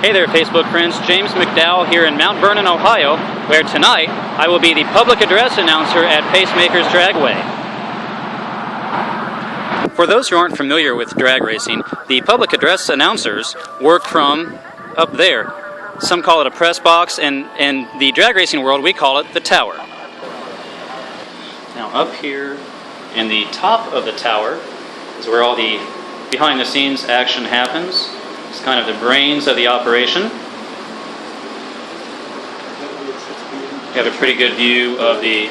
Hey there, Facebook friends. James McDowell here in Mount Vernon, Ohio, where tonight I will be the public address announcer at Pacemakers Dragway. For those who aren't familiar with drag racing, the public address announcers work from up there. Some call it a press box, and in the drag racing world we call it the tower. Now up here in the top of the tower is where all the behind the scenes action happens. It's kind of the brains of the operation. You have a pretty good view of the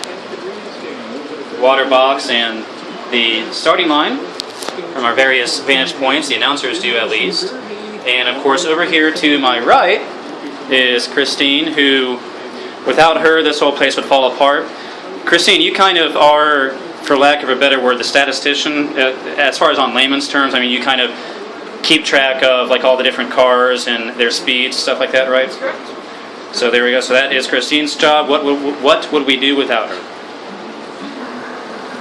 water box and the starting line from our various vantage points, the announcers do at least. And of course over here to my right is Christine, who, without her this whole place would fall apart. Christine, you kind of are, for lack of a better word, the statistician, as far as on layman's terms. I mean, you kind of keep track of like all the different cars and their speeds, stuff like that, right? So there we go. So that is Christine's job. What would we do without her?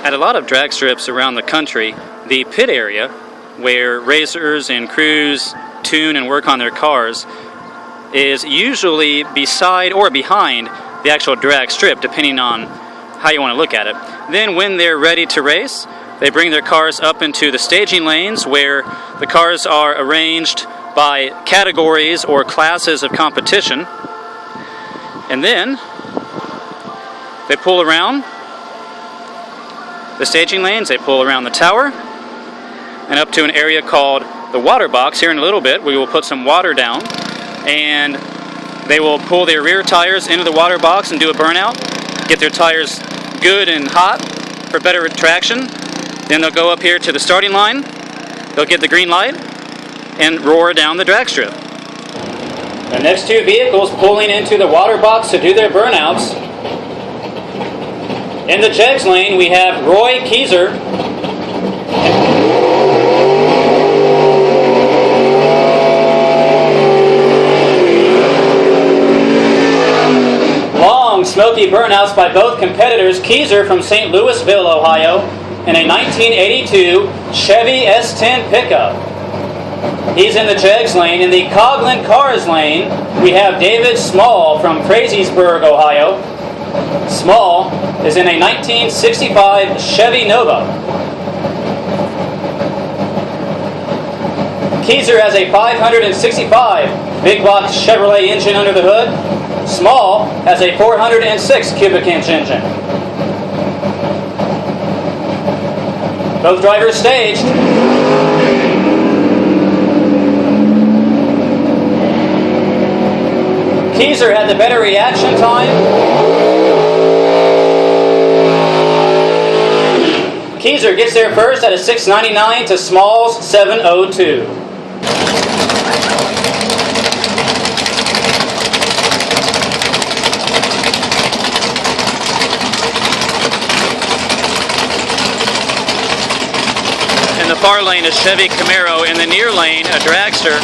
At a lot of drag strips around the country, the pit area, where racers and crews tune and work on their cars, is usually beside or behind the actual drag strip, depending on how you want to look at it. Then when they're ready to race, they bring their cars up into the staging lanes where the cars are arranged by categories or classes of competition. And then they pull around the staging lanes, they pull around the tower, and up to an area called the water box. Here in a little bit we will put some water down, and they will pull their rear tires into the water box and do a burnout, get their tires good and hot for better traction. Then they'll go up here to the starting line, they'll get the green light, and roar down the drag strip. The next two vehicles pulling into the water box to do their burnouts. In the Jegs lane we have Roy Keyser. Long, smoky burnouts by both competitors. Keyser from St. Louisville, Ohio, in a 1982 Chevy S10 pickup. He's in the Jegs lane. In the Coghlan Cars lane, we have David Small from Craziesburg, Ohio. Small is in a 1965 Chevy Nova. Keyser has a 565 big box Chevrolet engine under the hood. Small has a 406 cubic inch engine. Both drivers staged. Keyser had the better reaction time. Keyser gets there first at a 6:99 to Small's 7:02. In the far lane is Chevy Camaro. In the near lane, a dragster.